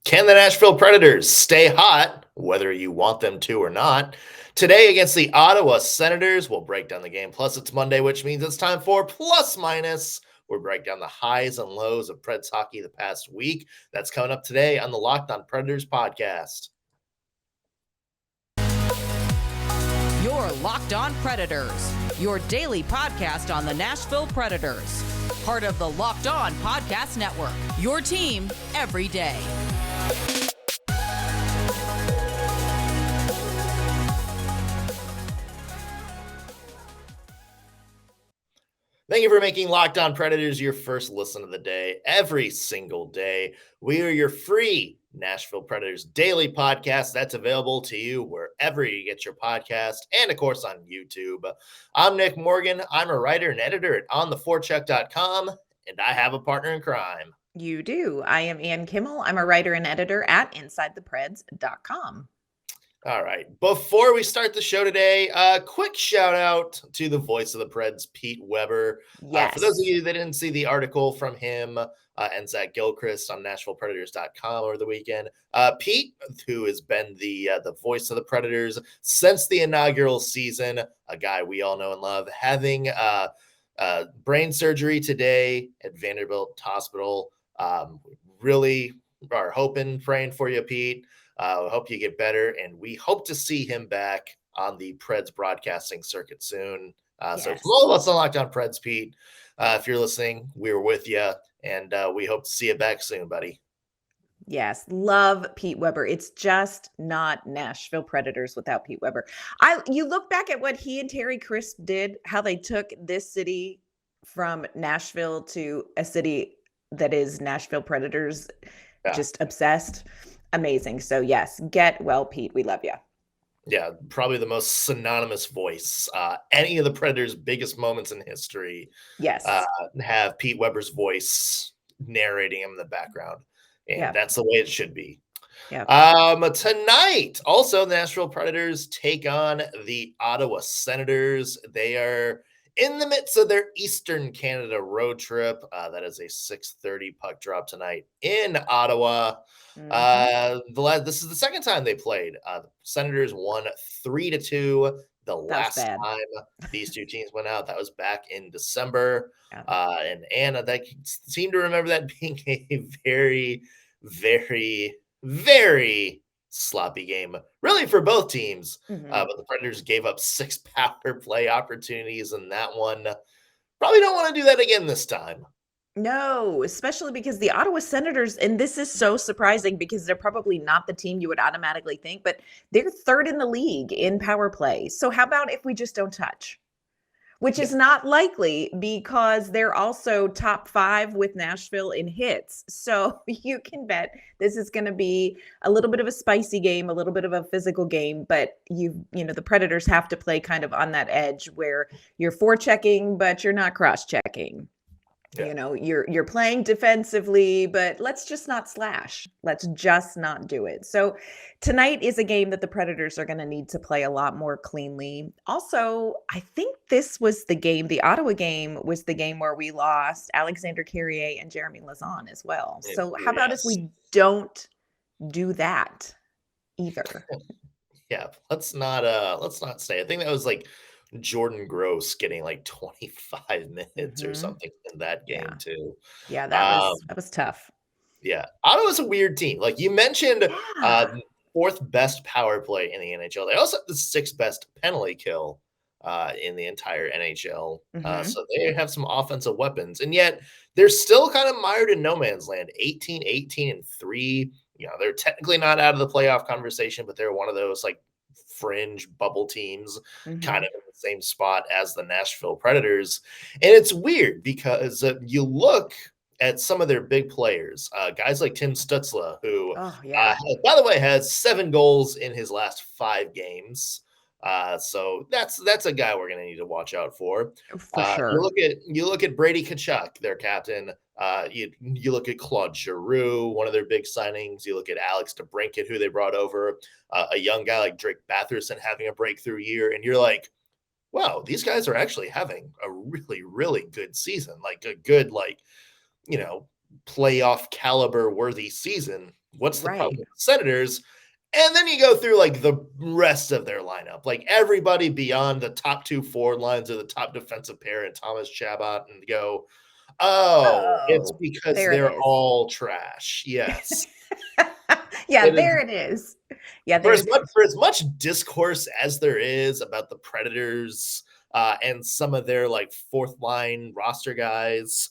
Can the Nashville Predators stay hot, whether you want them to or not? Today against the Ottawa Senators, we'll break down the game. Plus, it's Monday, which means it's time for Plus Minus. We'll break down the highs and lows of Preds hockey the past week. That's coming up today on the Locked On Predators podcast. You're Locked On Predators, your daily podcast on the Nashville Predators. Part of the Locked On Podcast Network, your team every day. Thank you for making Locked On Predators your first listen of the day every single day. We are your free Nashville Predators daily podcast that's available to you wherever you get your podcast and, of course, on YouTube. I'm Nick Morgan. I'm a writer and editor at ontheforecheck.com, and I have a partner in crime. You do. I am Ann Kimmel. I'm a writer and editor at InsideThePreds.com. All right. Before we start the show today, a quick shout out to the voice of the Preds, Pete Weber. Yes. For those of you that didn't see the article from him and Zach Gilchrist on NashvillePredators.com over the weekend, Pete, who has been the voice of the Predators since the inaugural season, a guy we all know and love, having brain surgery today at Vanderbilt Hospital. Really are hoping, praying for you, Pete. Hope you get better, and we hope to see him back on the Preds broadcasting circuit soon. Yes. So, from all of us on Locked On Preds, Pete, if you're listening, we're with you, and we hope to see you back soon, buddy. Yes, love Pete Weber. It's just not Nashville Predators without Pete Weber. You look back at what he and Terry Crisp did, how they took this city from Nashville to a city that is Nashville Predators, just obsessed. Amazing. So yes, get well, Pete. We love you. Yeah, probably the most synonymous voice. Any of the Predators' biggest moments in history, yes, have Pete Weber's voice narrating him in the background, and that's the way it should be. Yeah. Tonight, also, the Nashville Predators take on the Ottawa Senators. They are in the midst of their Eastern Canada road trip. That is a 6:30 puck drop tonight in Ottawa. Mm-hmm. This is the second time they played. The Senators won 3-2. The last time these two teams went out, that was back in December. And Anna, that seemed to remember that being a very, very, very sloppy game, really, for both teams. But the Predators gave up 6 power play opportunities in that one. Probably don't want to do that again this time. No, especially because the Ottawa Senators, and this is so surprising because they're probably not the team you would automatically think, but they're third in the league in power play. So how about if we just don't touch? Which is not likely because they're also top 5 with Nashville in hits. So you can bet this is going to be a little bit of a spicy game, a little bit of a physical game, but the Predators have to play kind of on that edge where you're forechecking, but you're not cross-checking. Yeah. You're playing defensively, but let's just not slash. Let's just not do it. So tonight is a game that the Predators are going to need to play a lot more cleanly. Also, I think this was the Ottawa game was the game where we lost Alexander Carrier and Jeremy Lauzon as well. So how about if we don't do that either? Yeah, let's not stay. I think that was like Jordan Gross getting like 25 minutes or something in that game too. Yeah, that was tough. Yeah, Ottawa's a weird team. Like you mentioned, 4th best power play in the NHL. They also have the 6th best penalty kill in the entire NHL. So they have some offensive weapons, and yet they're still kind of mired in no man's land. 18-18-3. They're technically not out of the playoff conversation, but they're one of those like fringe bubble teams kind of in the same spot as the Nashville Predators. And it's weird because you look at some of their big players, guys like Tim Stützle, who, by the way, has 7 goals in his last 5 games. So that's a guy we're going to need to watch out for. Sure. You look at Brady Tkachuk, their captain. You look at Claude Giroux, one of their big signings. You look at Alex DeBrincat, who they brought over, a young guy like Drake Batherson having a breakthrough year, and you're like, wow, these guys are actually having a really, really good season, like a good, playoff caliber worthy season. What's the Right. problem with the Senators? And then you go through like the rest of their lineup, like everybody beyond the top 2 forward lines or the top defensive pair and Thomas Chabot, and go, oh, it's Oh, because there it they're is. all trash. Yes. Yeah, It is there it is. Yeah, for as there's much discourse as there is about the Predators and some of their like fourth line roster guys,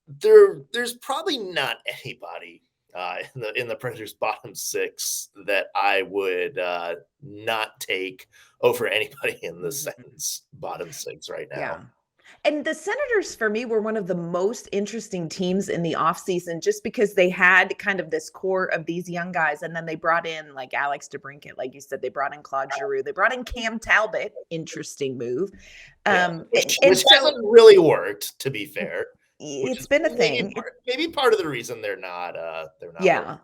there's probably not anybody in the Predators bottom 6 that I would not take over anybody in the Mhm. Sens bottom 6 right Yeah. now. And the Senators for me were one of the most interesting teams in the offseason just because they had kind of this core of these young guys. And then they brought in like Alex DeBrincat, like you said, they brought in Claude Giroux, they brought in Cam Talbot, interesting move. Yeah, And which so hasn't really worked, to be fair. Which it's is been a maybe thing. maybe part of the reason they're not where. Yeah.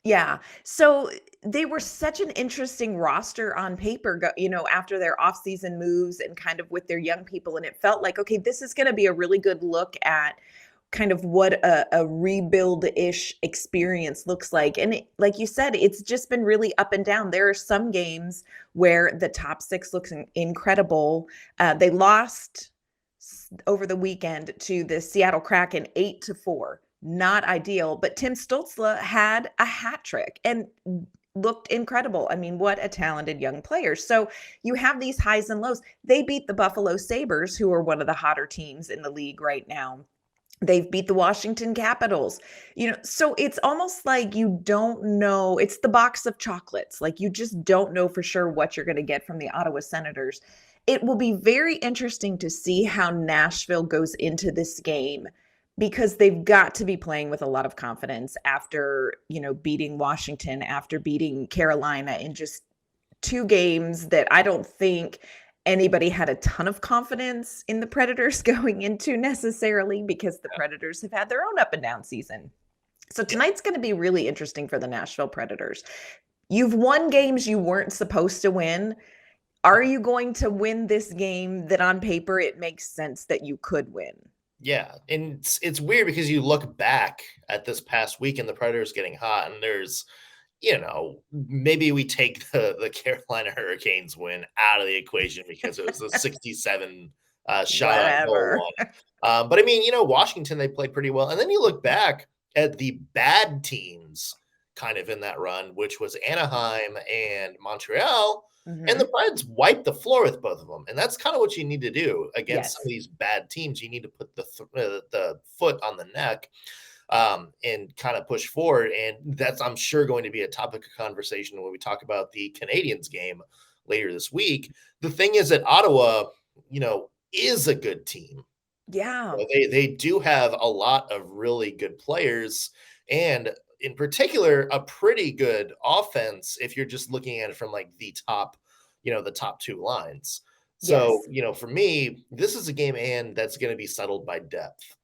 Yeah. So they were such an interesting roster on paper, after their offseason moves and kind of with their young people. And it felt like, okay, this is going to be a really good look at kind of what a rebuild-ish experience looks like. And like you said, it's just been really up and down. There are some games where the top 6 looks incredible. They lost over the weekend to the Seattle Kraken 8-4. Not ideal, but Tim Stützle had a hat trick and looked incredible. I mean, what a talented young player. So you have these highs and lows. They beat the Buffalo Sabres, who are one of the hotter teams in the league right now. They've beat the Washington Capitals. So it's almost like you don't know. It's the box of chocolates. Like you just don't know for sure what you're going to get from the Ottawa Senators. It will be very interesting to see how Nashville goes into this game because they've got to be playing with a lot of confidence after, beating Washington, after beating Carolina in just 2 games that I don't think anybody had a ton of confidence in the Predators going into necessarily because the Predators have had their own up and down season. So tonight's going to be really interesting for the Nashville Predators. You've won games you weren't supposed to win. Are you going to win this game that on paper it makes sense that you could win? Yeah, and it's weird because you look back at this past week and the Predators getting hot, and there's, maybe we take the Carolina Hurricanes win out of the equation because it was a 67 shot on goal Whatever. one. But I mean, Washington, they played pretty well. And then you look back at the bad teams kind of in that run, which was Anaheim and Montreal. And the Preds wiped the floor with both of them. And that's kind of what you need to do against some of these bad teams. You need to put the foot on the neck and kind of push forward. And that's, I'm sure, going to be a topic of conversation when we talk about the Canadiens game later this week. The thing is that Ottawa, is a good team. Yeah. They do have a lot of really good players, and in particular, a pretty good offense if you're just looking at it from like the top 2 lines. So, Yes. for me, this is a game and that's going to be settled by depth.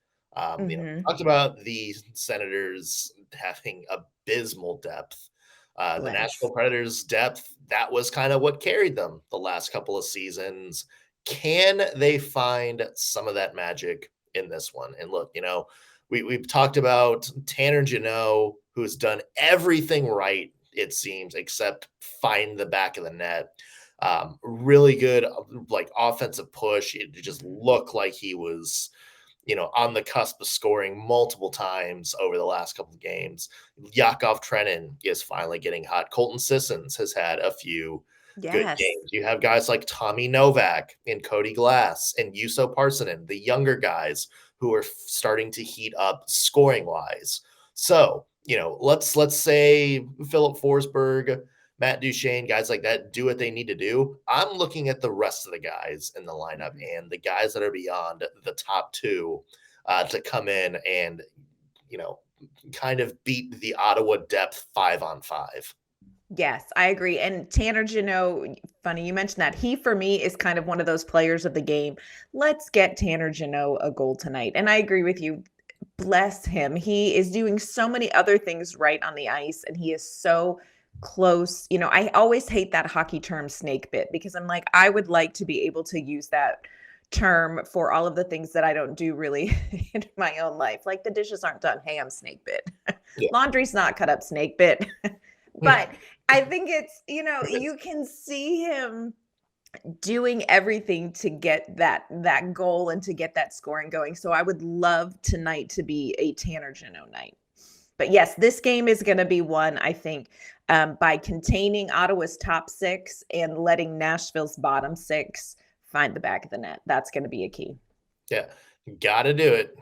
We Mhm. talked about the Senators having abysmal depth. The Bless. Nashville Predators depth, that was kind of what carried them the last couple of seasons. Can they find some of that magic in this one? And look, we've talked about Tanner Jeannot, who's done everything right, it seems, except find the back of the net. Really good, like offensive push. It just looked like he was, on the cusp of scoring multiple times over the last couple of games. Yakov Trenin is finally getting hot. Colton Sissons has had a few good Yes. games. You have guys like Tommy Novak and Cody Glass and Juuso Parssinen, the younger guys who are starting to heat up scoring wise. So, let's say Philip Forsberg, Matt Duchene, guys like that do what they need to do. I'm looking at the rest of the guys in the lineup and the guys that are beyond the top 2 to come in and, kind of beat the Ottawa depth 5-on-5. Yes, I agree. And Tanner Jeannot, funny you mentioned that. He, for me, is kind of one of those players of the game. Let's get Tanner Jeannot a goal tonight. And I agree with you. Bless him. He is doing so many other things right on the ice, and he is so close. I always hate that hockey term snake bit because I'm like, I would like to be able to use that term for all of the things that I don't do really in my own life. Like the dishes aren't done. Hey, I'm snake bit. Yeah. Laundry's not cut up snake bit. But I think it's, you can see him doing everything to get that goal and to get that scoring going. So I would love tonight to be a Tanner Jeannot night. But yes, this game is going to be won, I think, by containing Ottawa's top six and letting Nashville's bottom six find the back of the net. That's going to be a key. Yeah, got to do it.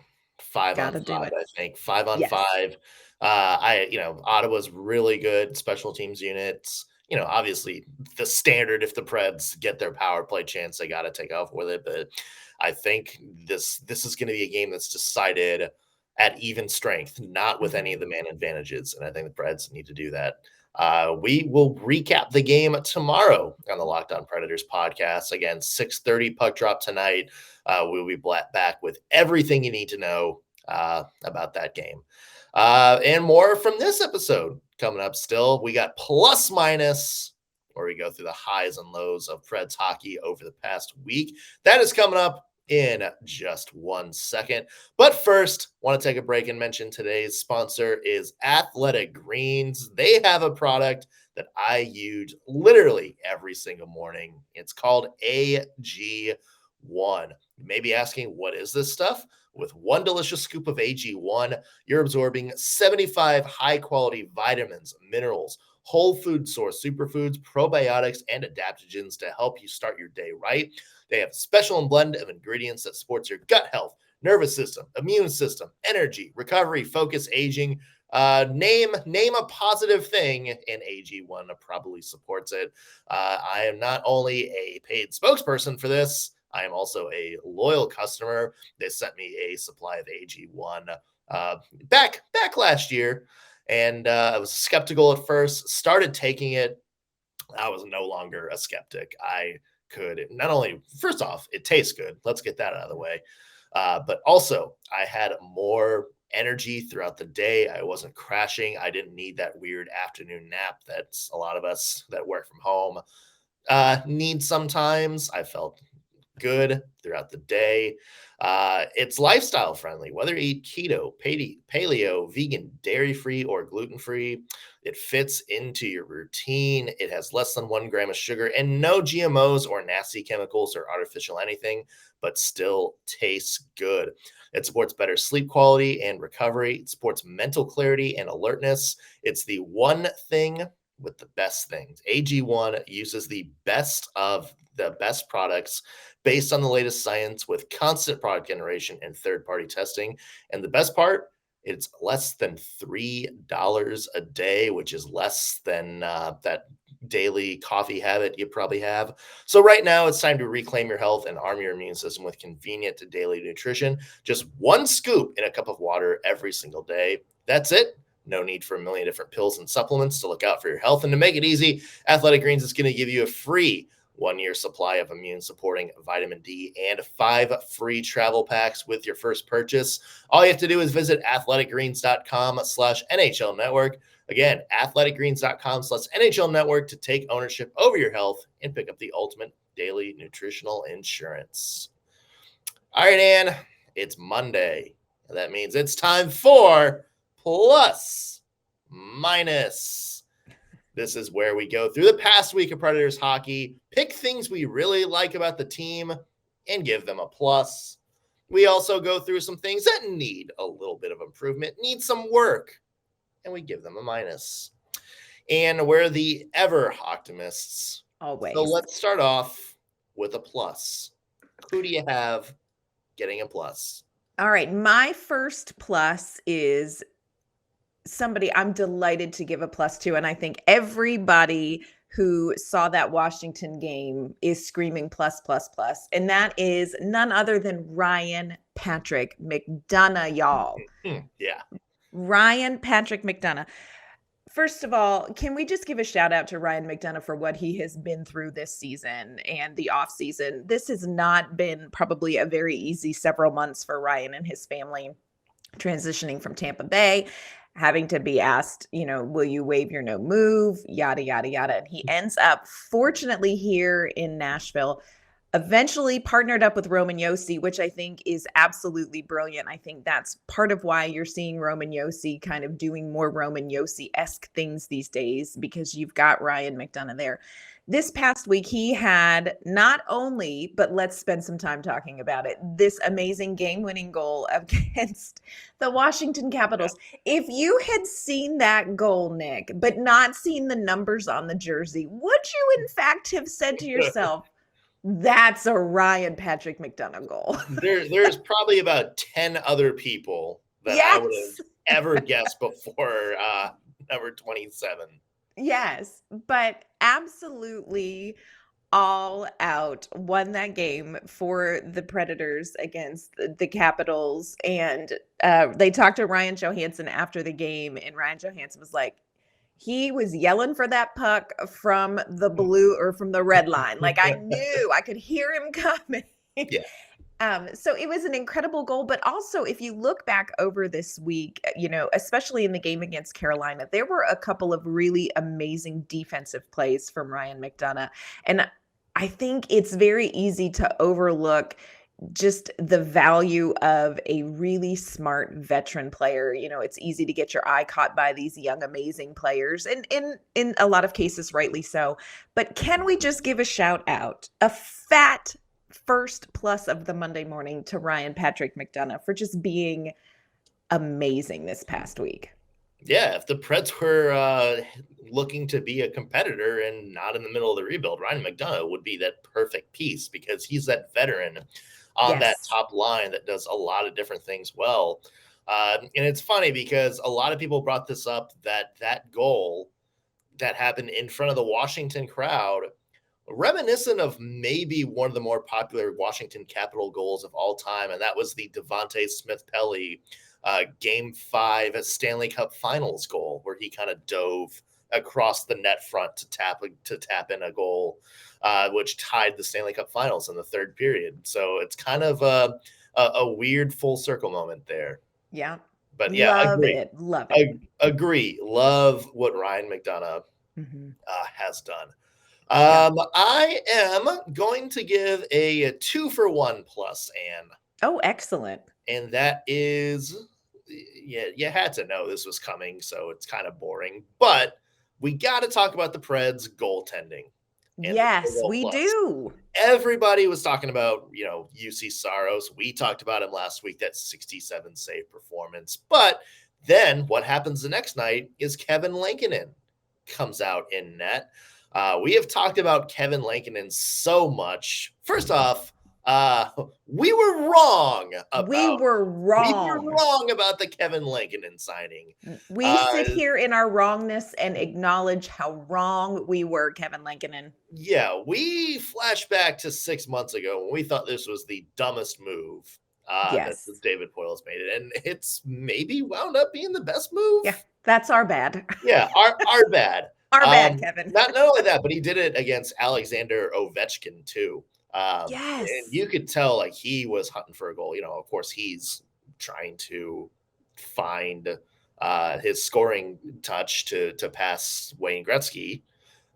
5-on-5, I think. 5-on-5. Ottawa's really good special teams units. Obviously the standard, if the Preds get their power play chance, they got to take off with it. But I think this is going to be a game that's decided at even strength, not with any of the man advantages. And I think the Preds need to do that. We will recap the game tomorrow on the Locked On Predators podcast. Again, 6:30 puck drop tonight. We'll be back with everything you need to know about that game. And more from this episode coming up still. We got Plus Minus, where we go through the highs and lows of Preds hockey over the past week. That is coming up in just 1 second. But first, want to take a break and mention today's sponsor is Athletic Greens. They have a product that I use literally every single morning. It's called AG1. You may be asking, what is this stuff? With one delicious scoop of AG1, you're absorbing 75 high-quality vitamins, minerals, whole food source superfoods, probiotics, and adaptogens to help you start your day right. They have a special blend of ingredients that supports your gut health, nervous system, immune system, energy, recovery, focus, aging. Name a positive thing, and AG1 probably supports it. I am not only a paid spokesperson for this, I am also a loyal customer. They sent me a supply of AG1 back last year, and I was skeptical at first, started taking it. I was no longer a skeptic. I could not only, first off, it tastes good. Let's get that out of the way. But also, I had more energy throughout the day. I wasn't crashing. I didn't need that weird afternoon nap that's a lot of us that work from home need sometimes. I felt good throughout the day. It's lifestyle friendly, whether you eat keto, paleo, vegan, dairy-free, or gluten-free. It fits into your routine. It has less than 1 gram of sugar and no GMOs or nasty chemicals or artificial anything, but still tastes good. It supports better sleep quality and recovery. It supports mental clarity and alertness. It's the one thing with the best things. AG1 uses the best of the best products based on the latest science with constant product generation and third-party testing. And the best part, it's less than $3 a day, which is less than that daily coffee habit you probably have. So right now it's time to reclaim your health and arm your immune system with convenient daily nutrition. Just 1 scoop in a cup of water every single day. That's it. No need for a million different pills and supplements to look out for your health. And to make it easy, Athletic Greens is going to give you a free 1-year supply of immune-supporting vitamin D and 5 free travel packs with your first purchase. All you have to do is visit athleticgreens.com/NHL Network. Again, athleticgreens.com/NHL Network to take ownership over your health and pick up the ultimate daily nutritional insurance. All right, Ann, it's Monday. That means it's time for Plus Minus. This is where we go through the past week of Predators hockey, pick things we really like about the team, and give them a plus. We also go through some things that need a little bit of improvement, need some work, and we give them a minus. And we're the ever optimists. Always. So let's start off with a plus. Who do you have getting a plus? All right. My first plus is somebody I'm delighted to give a plus to. And I think everybody who saw that Washington game is screaming plus, plus, plus. And that is none other than Ryan Patrick McDonagh, y'all. Yeah. Ryan Patrick McDonagh. First of all, can we just give a shout out to Ryan McDonagh for what he has been through this season and the off season? This has not been probably a very easy several months for Ryan and his family, transitioning from Tampa Bay, having to be asked, will you waive your no move, yada, yada, yada. And he ends up, fortunately, here in Nashville. eventually partnered up with Roman Josi, which I think is absolutely brilliant. I think that's part of why you're seeing Roman Josi kind of doing more Roman Josi-esque things these days, because you've got Ryan McDonagh there. This past week, he had not only, but let's spend some time talking about it, this amazing game-winning goal against the Washington Capitals. If you had seen that goal, Nick, but not seen the numbers on the jersey, would you in fact have said to yourself, that's a Ryan Patrick McDonagh goal? There's probably about 10 other people that I would have ever guessed before number 27. Yes, but absolutely all out won that game for the Predators against the Capitals. And they talked to Ryan Johansson after the game, and Ryan Johansson was like, he was yelling for that puck from the blue or from the red line. Like, I knew, I could hear him coming. Yeah. So it was an incredible goal. But also, if you look back over this week, especially in the game against Carolina, there were a couple of really amazing defensive plays from Ryan McDonagh. And I think it's very easy to overlook just the value of a really smart veteran player. It's easy to get your eye caught by these young, amazing players, and in a lot of cases, rightly so. But can we just give a shout out, a fat first plus of the Monday morning, to Ryan Patrick McDonagh for just being amazing this past week? Yeah, if the Preds were looking to be a competitor and not in the middle of the rebuild, Ryan McDonagh would be that perfect piece, because he's that veteran on that top line that does a lot of different things well. And it's funny because a lot of people brought this up, that goal that happened in front of the Washington crowd, reminiscent of maybe one of the more popular Washington Capital goals of all time, and that was the Devontae Smith-Pelly Game 5 Stanley Cup Finals goal, where he kind of dove across the net front to tap in a goal, which tied the Stanley Cup Finals in the third period. So it's kind of a weird full circle moment there. Yeah. But yeah, Love it. Agree. Love what Ryan McDonagh has done. I am going to give a 2-for-1 plus, Anne. Oh, excellent. And that is, you had to know this was coming, so it's kind of boring. But we got to talk about the Preds goaltending. Yes, we do. Everybody was talking about, Juuse Saros. We talked about him last week, that 67 save performance. But then what happens the next night is Kevin Lankinen comes out in net. We have talked about Kevin Lankinen so much. First off, we were wrong about the Kevin Lankinen signing. We sit here in our wrongness and acknowledge how wrong we were, Kevin Lankinen. Yeah, we flash back to 6 months ago when we thought this was the dumbest move that David Poiles made it, and it's maybe wound up being the best move. Yeah, that's our bad. Yeah, our bad. Our bad, Kevin. Not only that, but he did it against Alexander Ovechkin too. Yes. And you could tell like he was hunting for a goal. Of course, he's trying to find his scoring touch to pass Wayne Gretzky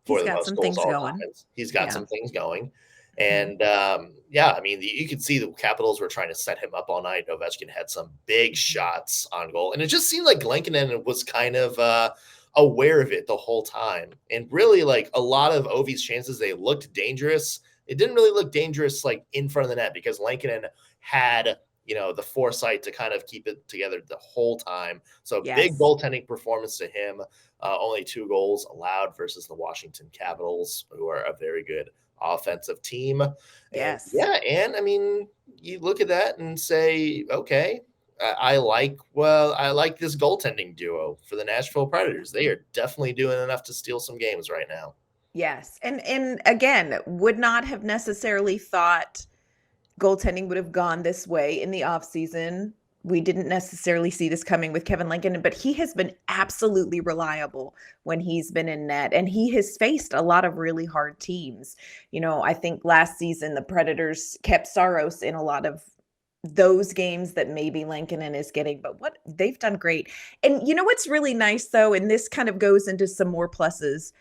for the most goals all time. He's got some things going. And you could see the Capitals were trying to set him up all night. Ovechkin had some big shots on goal. And it just seemed like Lankinen was kind of aware of it the whole time. And really, like, a lot of Ovi's chances, they looked dangerous. It didn't really look dangerous like in front of the net, because Lankinen had, the foresight to kind of keep it together the whole time. So big goaltending performance to him. Only 2 goals allowed versus the Washington Capitals, who are a very good offensive team. Yes. And you look at that and say, okay, I like this goaltending duo for the Nashville Predators. They are definitely doing enough to steal some games right now. Yes. And again, would not have necessarily thought goaltending would have gone this way in the offseason. We didn't necessarily see this coming with Kevin Lankinen, but he has been absolutely reliable when he's been in net, and he has faced a lot of really hard teams. I think last season the Predators kept Saros in a lot of those games that maybe Lankinen is getting, but what they've done great. And what's really nice though, and this kind of goes into some more pluses,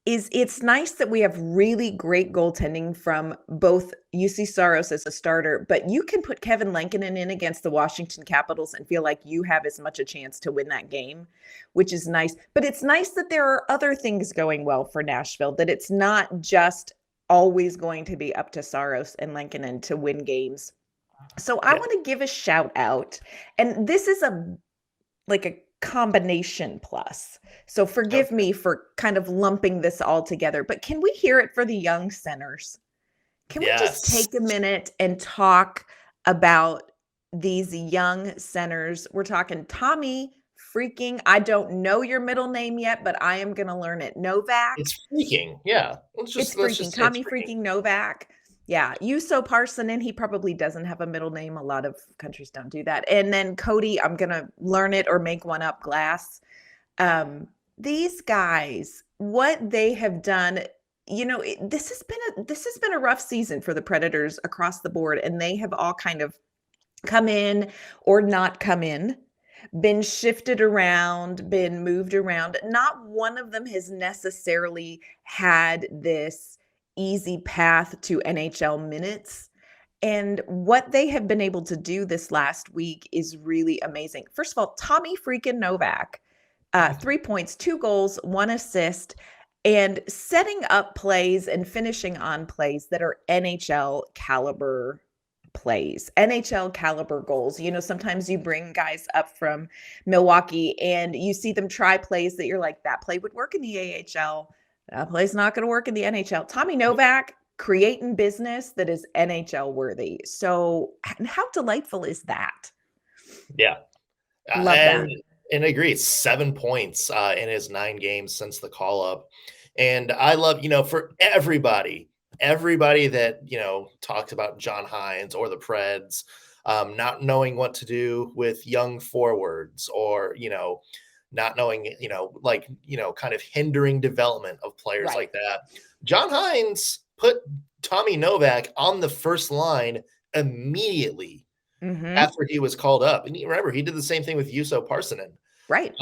is it's nice that we have really great goaltending from both Juuse Saros as a starter, but you can put Kevin Lankinen in against the Washington Capitals and feel like you have as much a chance to win that game, which is nice. But it's nice that there are other things going well for Nashville, that it's not just always going to be up to Saros and Lankinen to win games. So I want to give a shout out, and this is a combination plus. So forgive me for kind of lumping this all together, but can we hear it for the young centers? Can we just take a minute and talk about these young centers? We're talking Tommy freaking, I don't know your middle name yet, but I am going to learn it. Novak. It's freaking. Yeah. It's freaking. Tommy freaking Novak. Yeah. Juuse Parsonen, he probably doesn't have a middle name. A lot of countries don't do that. And then Cody, I'm going to learn it or make one up, Glass. These guys, what they have done, this has been a rough season for the Predators across the board, and they have all kind of come in or not come in, been shifted around, been moved around. Not one of them has necessarily had this easy path to NHL minutes. And what they have been able to do this last week is really amazing. First of all, Tommy freaking Novak, 3 points, 2 goals, 1 assist, and setting up plays and finishing on plays that are NHL caliber plays, NHL caliber goals. Sometimes you bring guys up from Milwaukee and you see them try plays that you're like, that play would work in the AHL. That play's not going to work in the NHL. Tommy Novak creating business that is NHL worthy. So how delightful is that? Yeah. Love that. And I agree. 7 points in his 9 games since the call up. And I love, for everybody that, talks about John Hynes or the Preds, not knowing what to do with young forwards or, not knowing, kind of hindering development of players like that. John Hynes put Tommy Novak on the first line immediately after he was called up. And you remember, he did the same thing with Juuse Parsonen. Right.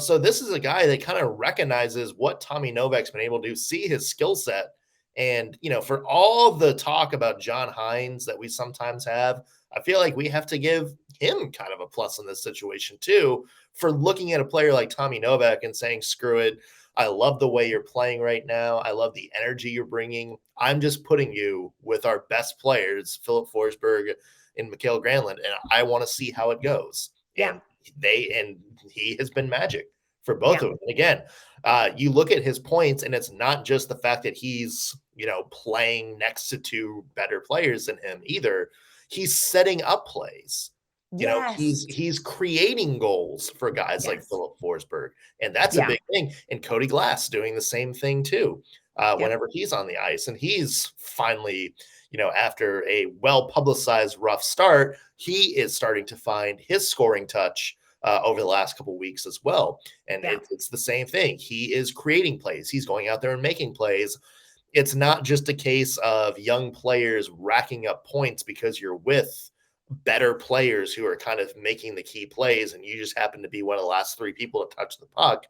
So this is a guy that kind of recognizes what Tommy Novak's been able to do, see his skill set. And, for all the talk about John Hynes that we sometimes have, I feel like we have to give him kind of a plus in this situation too, for looking at a player like Tommy Novak and saying, screw it. I love the way you're playing right now. I love the energy you're bringing. I'm just putting you with our best players, Philip Forsberg and Mikael Granlund, and I want to see how it goes. Yeah. And he has been magic for both of them. And again, you look at his points, and it's not just the fact that he's, playing next to 2 better players than him either. He's setting up plays. He's creating goals for guys like Philip Forsberg, and that's a big thing. And Cody Glass doing the same thing too, whenever he's on the ice. And he's finally, after a well-publicized rough start, he is starting to find his scoring touch over the last couple of weeks as well. And it's the same thing. He is creating plays. He's going out there and making plays. It's not just a case of young players racking up points because you're with better players who are kind of making the key plays, and you just happen to be one of the last 3 people to touch the puck.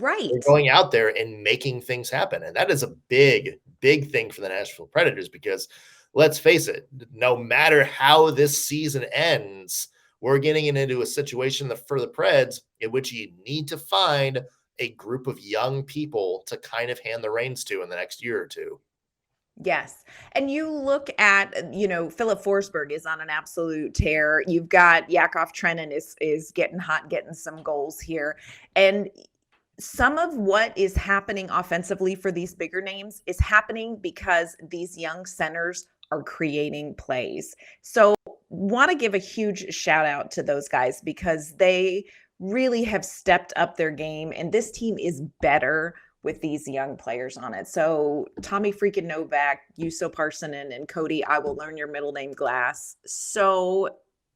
Right. They're going out there and making things happen. And that is a big, big thing for the Nashville Predators, because let's face it, no matter how this season ends, we're getting into a situation for the Preds in which you need to find a group of young people to kind of hand the reins to in the next year or 2. Yes. And you look at, Philip Forsberg is on an absolute tear. You've got Yakov Trenin is getting hot, getting some goals here. And some of what is happening offensively for these bigger names is happening because these young centers are creating plays. So want to give a huge shout out to those guys, because they really have stepped up their game, and this team is better with these young players on it. So Tommy freaking Novak, Juuse Parsonen, and Cody, I will learn your middle name, Glass. So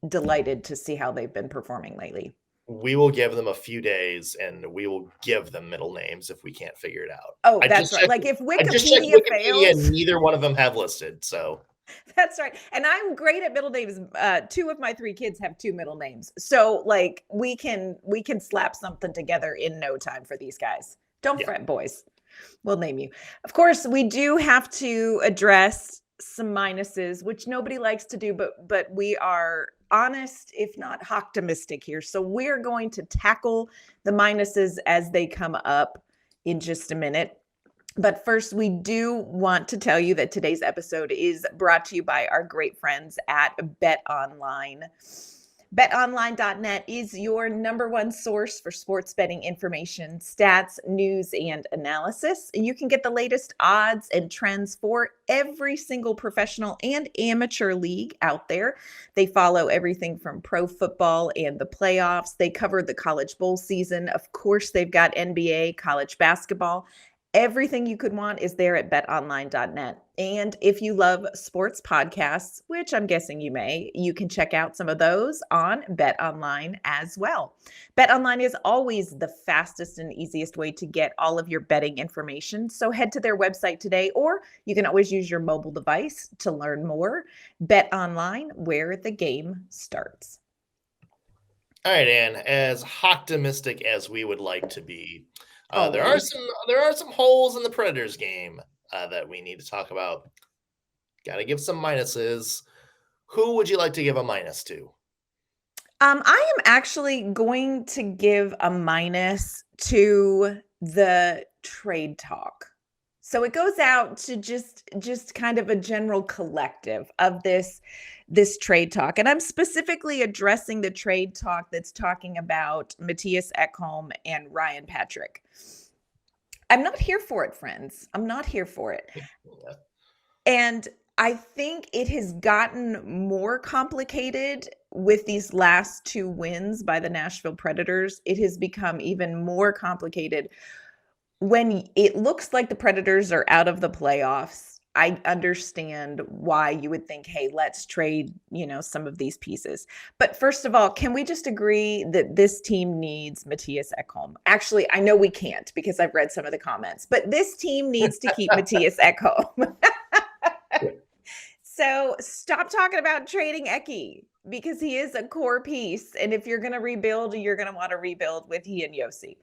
delighted to see how they've been performing lately. We will give them a few days, and we will give them middle names if we can't figure it out. Oh, that's right. Like if Wikipedia fails, neither one of them have listed. So that's right. And I'm great at middle names. 2 of my 3 kids have 2 middle names. So like we can slap something together in no time for these guys. Don't fret, boys. We'll name you. Of course, we do have to address some minuses, which nobody likes to do, but we are honest, if not optimistic here. So we're going to tackle the minuses as they come up in just a minute. But first, we do want to tell you that today's episode is brought to you by our great friends at BetOnline. BetOnline.net is your number one source for sports betting information, stats, news, and analysis. You can get the latest odds and trends for every single professional and amateur league out there. They follow everything from pro football and the playoffs. They cover the college bowl season. Of course, they've got NBA, college basketball. Everything you could want is there at betonline.net. And if you love sports podcasts, which I'm guessing you may, you can check out some of those on BetOnline as well. BetOnline is always the fastest and easiest way to get all of your betting information. So head to their website today, or you can always use your mobile device to learn more. BetOnline, where the game starts. All right, Ann, as optimistic as we would like to be, there are some holes in the Predators game that we need to talk about. Got to give some minuses. Who would you like to give a minus to? I am actually going to give a minus to the trade talk. So it goes out to just kind of a general collective of this trade talk. And I'm specifically addressing the trade talk that's talking about Mattias Ekholm and Ryan Patrick. I'm not here for it, friends. I'm not here for it. Yeah. And I think it has gotten more complicated with these last two wins by the Nashville Predators. It has become even more complicated when it looks like the Predators are out of the playoffs. I understand why you would think, hey, let's trade, some of these pieces. But first of all, can we just agree that this team needs Mattias Ekholm? Actually, I know we can't because I've read some of the comments, but this team needs to keep Mattias Ekholm. So stop talking about trading Eki because he is a core piece. And if you're going to rebuild, you're going to want to rebuild with he and Josi.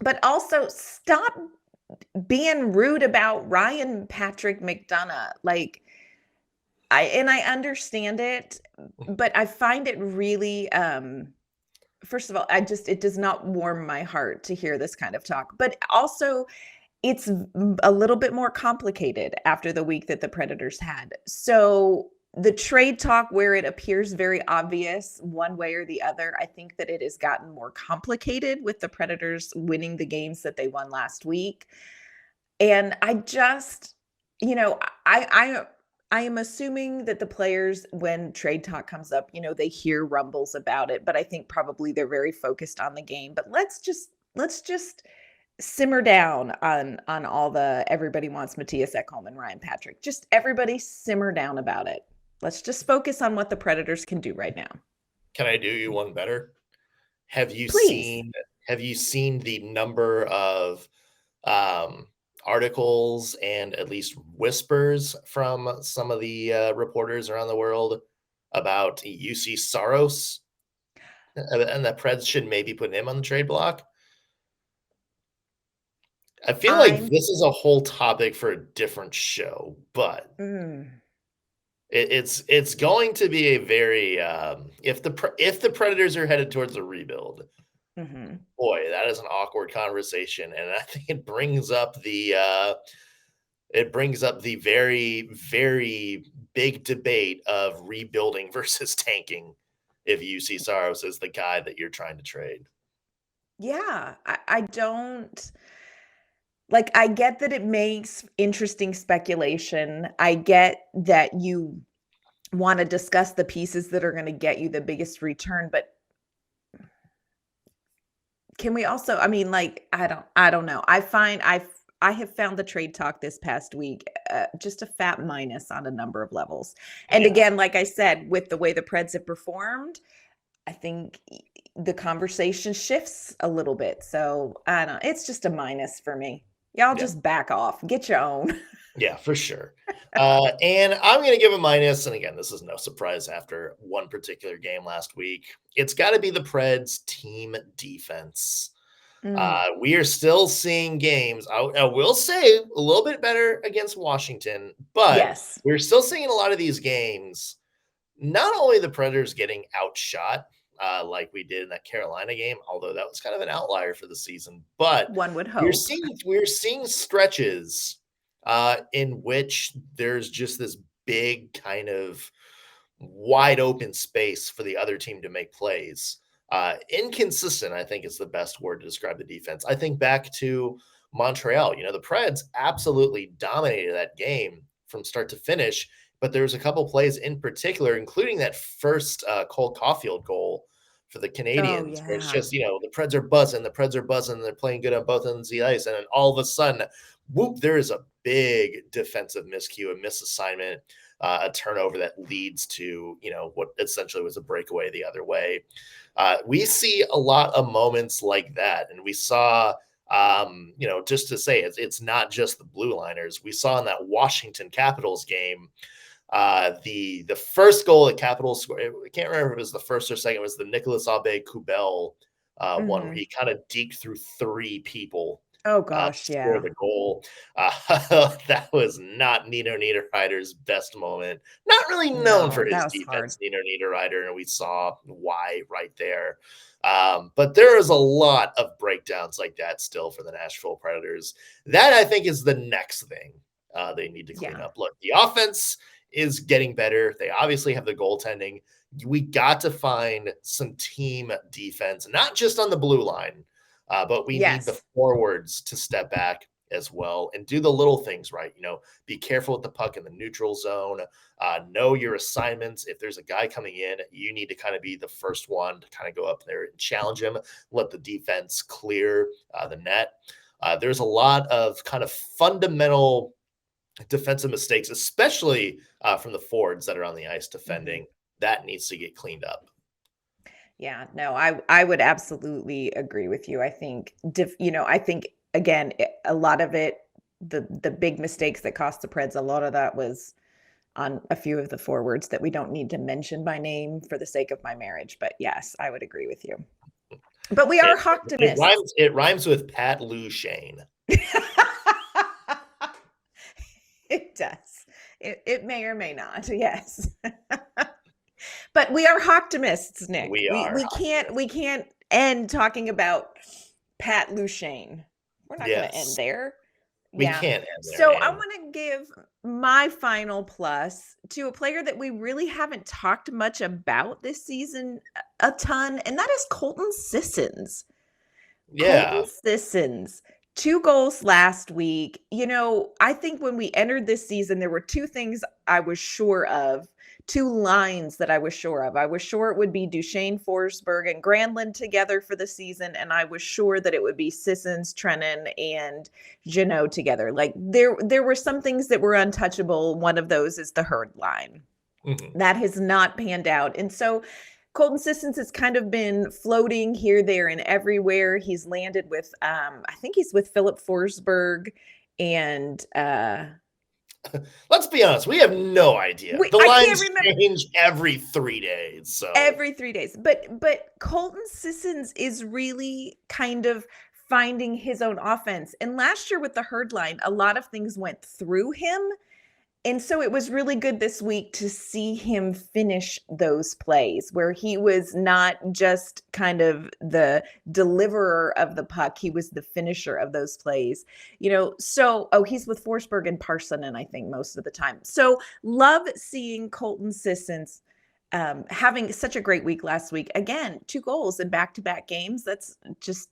But also stop being rude about Ryan Patrick McDonagh. I understand it, but I find it really, first of all, it does not warm my heart to hear this kind of talk, but also it's a little bit more complicated after the week that the Predators had. So the trade talk where it appears very obvious one way or the other, I think that it has gotten more complicated with the Predators winning the games that they won last week. And I just, I am assuming that the players, when trade talk comes up, they hear rumbles about it, but I think probably they're very focused on the game. But let's just simmer down on all the everybody wants Mattias Ekholm and Ryan Patrick. Just everybody simmer down about it. Let's just focus on what the Predators can do right now. Can I do you one better? Have you Please. seen the number of articles and at least whispers from some of the reporters around the world about Juuse Saros and the Preds should maybe put him on the trade block? I feel like this is a whole topic for a different show, but it's going to be a very if the Predators are headed towards a rebuild, boy, that is an awkward conversation, and I think it brings up the very, very big debate of rebuilding versus tanking. If Juuse Saros is the guy that you're trying to trade, yeah, I don't. I get that it makes interesting speculation. I get that you want to discuss the pieces that are going to get you the biggest return, but can we also, I don't know. I have found the trade talk this past week just a fat minus on a number of levels. And again, like I said, with the way the Preds have performed, I think the conversation shifts a little bit. So I don't know. It's just a minus for me. Y'all just back off. Get your own. Yeah, for sure. And I'm going to give a minus. And again, this is no surprise after one particular game last week. It's got to be the Preds team defense. We are still seeing games. I will say a little bit better against Washington, but Yes. we're still seeing a lot of these games. Not only the Predators getting outshot, like we did in that Carolina game, although that was kind of an outlier for the season, but One would we're hope. seeing stretches in which there's just this big kind of wide open space for the other team to make plays. Inconsistent, I think, is the best word to describe the defense. I think back to Montreal. The Preds absolutely dominated that game from start to finish, but there was a couple plays in particular, including that first Cole Caulfield goal for the Canadians, where it's just, the Preds are buzzing, they're playing good on both ends of the ice, and then all of a sudden, whoop, there is a big defensive miscue, a misassignment, a turnover that leads to, what essentially was a breakaway the other way. We see a lot of moments like that. And we saw, just to say it's not just the blue liners. We saw in that Washington Capitals game, the first goal that Capitals scored, I can't remember if it was the first or second, it was the Nicolas Aube-Kubel one where he kind of deked through three people. Oh gosh, score the goal. That was not Nino Niederreiter's best moment. Not really known for his defense, Nino Niederreiter, and we saw why right there. But there is a lot of breakdowns like that still for the Nashville Predators. That, I think, is the next thing they need to clean up. Look, the offense is getting better. They obviously have the goaltending. We got to find some team defense, not just on the blue line. But we need the forwards to step back as well and do the little things right. Be careful with the puck in the neutral zone. Know your assignments. If there's a guy coming in, you need to kind of be the first one to kind of go up there and challenge him. Let the defense clear the net. There's a lot of kind of fundamental defensive mistakes, especially from the forwards that are on the ice defending. That needs to get cleaned up. Yeah, no, I would absolutely agree with you. I think, I think, again, a lot of it, the big mistakes that cost the Preds, a lot of that was on a few of the forwards that we don't need to mention by name for the sake of my marriage. But yes, I would agree with you. But we are optimists. It rhymes with Pat Lou Shane. It does. It may or may not. Yes. But we are optimists, Nick. We can't end talking about Pat Lushane. We're not going to end there. We can't end there. So I want to give my final plus to a player that we really haven't talked much about this season a ton, and that is Colton Sissons. Yeah. Colton Sissons. 2 goals last week. I think when we entered this season, there were 2 things I was sure of. 2 lines that I was sure of. I was sure it would be Duchesne, Forsberg, and Granlund together for the season, and I was sure that it would be Sissons, Trennan, and Jeannot together. Like there were some things that were untouchable. One of those is the Herd line. That has not panned out, and so Colton Sissons has kind of been floating here, there, and everywhere. He's landed with, I think he's with Philip Forsberg, and let's be honest, we have no idea. The lines change every 3 days. So every 3 days. But Colton Sissons is really kind of finding his own offense. And last year with the Herd line, a lot of things went through him. And so it was really good this week to see him finish those plays where he was not just kind of the deliverer of the puck. He was the finisher of those plays, so, he's with Forsberg and Parsonen, I think, most of the time. So love seeing Colton Sissons having such a great week last week. Again, 2 goals in back-to-back games. That's just,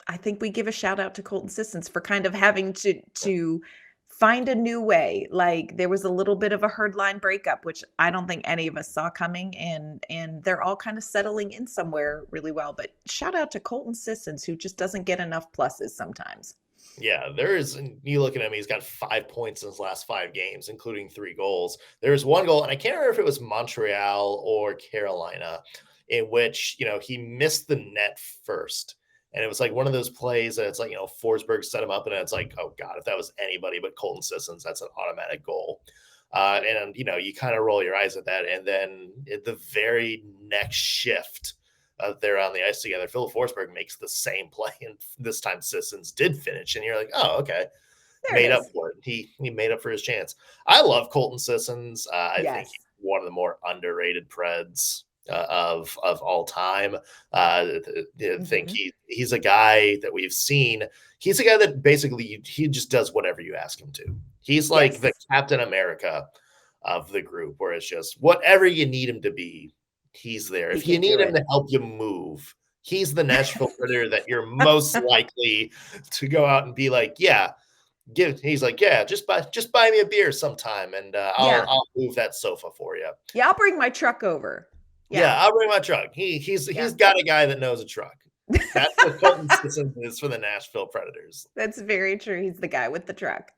I think we give a shout out to Colton Sissons for kind of having to find a new way. Like there was a little bit of a Herd line breakup, which I don't think any of us saw coming, and they're all kind of settling in somewhere really well. But shout out to Colton Sissons, who just doesn't get enough pluses sometimes. Yeah, you look at him, he's got 5 points in his last 5 games, including 3 goals. There's 1 goal, and I can't remember if it was Montreal or Carolina, in which, he missed the net first. And it was like one of those plays that it's like, Forsberg set him up, and it's like, oh God, if that was anybody but Colton Sissons, that's an automatic goal. And you kind of roll your eyes at that. And then at the very next shift, they're on the ice together. Philip Forsberg makes the same play, and this time Sissons did finish, and you're like, oh, okay. Made up for it. He made up for his chance. I love Colton Sissons. I think he's one of the more underrated Preds of all time. I think he's a guy that we've seen. He's a guy that basically he just does whatever you ask him to. He's like the Captain America of the group, where it's just whatever you need him to be, he's there. If you need him to help you move, he's the Nashville Predator that you're most likely to go out and be like, yeah. He's like, yeah, just buy me a beer sometime, and I'll move that sofa for you. Yeah, I'll bring my truck over. Yeah, I'll bring my truck. He's got a guy that knows a truck. That's what Colton Sissons is for the Nashville Predators. That's very true. He's the guy with the truck.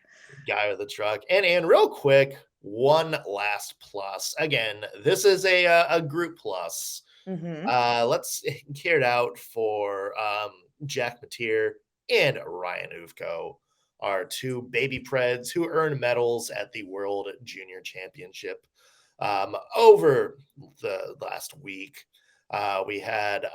Guy with the truck. And real quick, one last plus. Again, this is a group plus. Let's hear it out for Jack Mattias and Ryan McDonagh, our two baby Preds who earned medals at the World Junior Championship. Over the last week, we had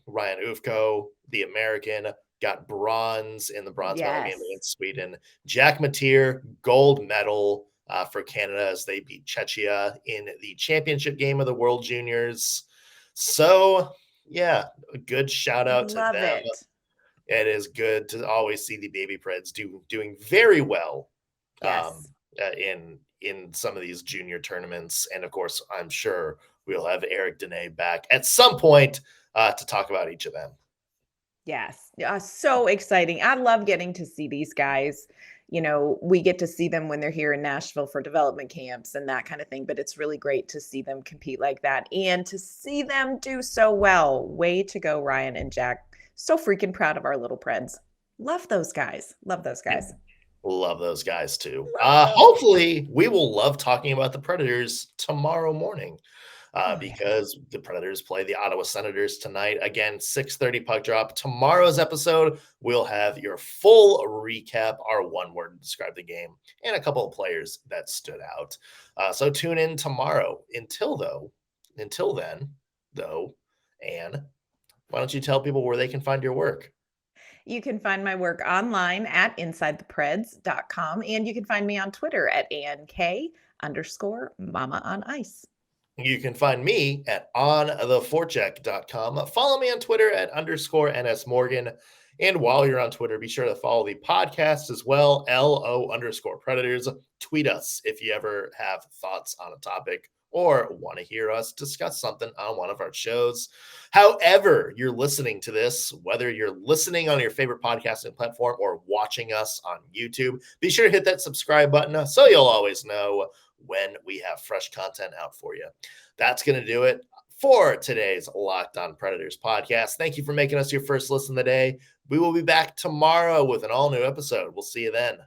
Ryan McDonagh, the American, got bronze in the bronze medal game against Sweden. Jack Mattias, gold medal for Canada as they beat Czechia in the championship game of the World Juniors. So, yeah, a good shout out to them. It is good to always see the baby Preds doing very well in some of these junior tournaments. And of course, I'm sure we'll have Eric Dene back at some point to talk about each of them. Yes. So exciting. I love getting to see these guys. You know, we get to see them when they're here in Nashville for development camps and that kind of thing, but it's really great to see them compete like that and to see them do so well. Way to go, Ryan and Jack. So freaking proud of our little Preds. Love those guys. Love those guys. Love those guys too. Hopefully we will love talking about the Predators tomorrow morning because the Predators play the Ottawa Senators tonight. Again, 6:30 puck drop. Tomorrow's episode, we'll have your full recap, our one word to describe the game, and a couple of players that stood out. So tune in tomorrow. Until then, Anne, why don't you tell people where they can find your work? You can find my work online at InsideThePreds.com, and you can find me on Twitter at ANK_Mama on Ice. You can find me at ontheforecheck.com. Follow me on Twitter at _NSMorgan. And while you're on Twitter, be sure to follow the podcast as well, LO_Predators. Tweet us if you ever have thoughts on a topic or want to hear us discuss something on one of our shows. However you're listening to this, whether you're listening on your favorite podcasting platform or watching us on YouTube, be sure to hit that subscribe button so you'll always know when we have fresh content out for you. That's going to do it for today's Locked On Predators podcast. Thank you for making us your first listen of the day. We will be back tomorrow with an all-new episode. We'll see you then.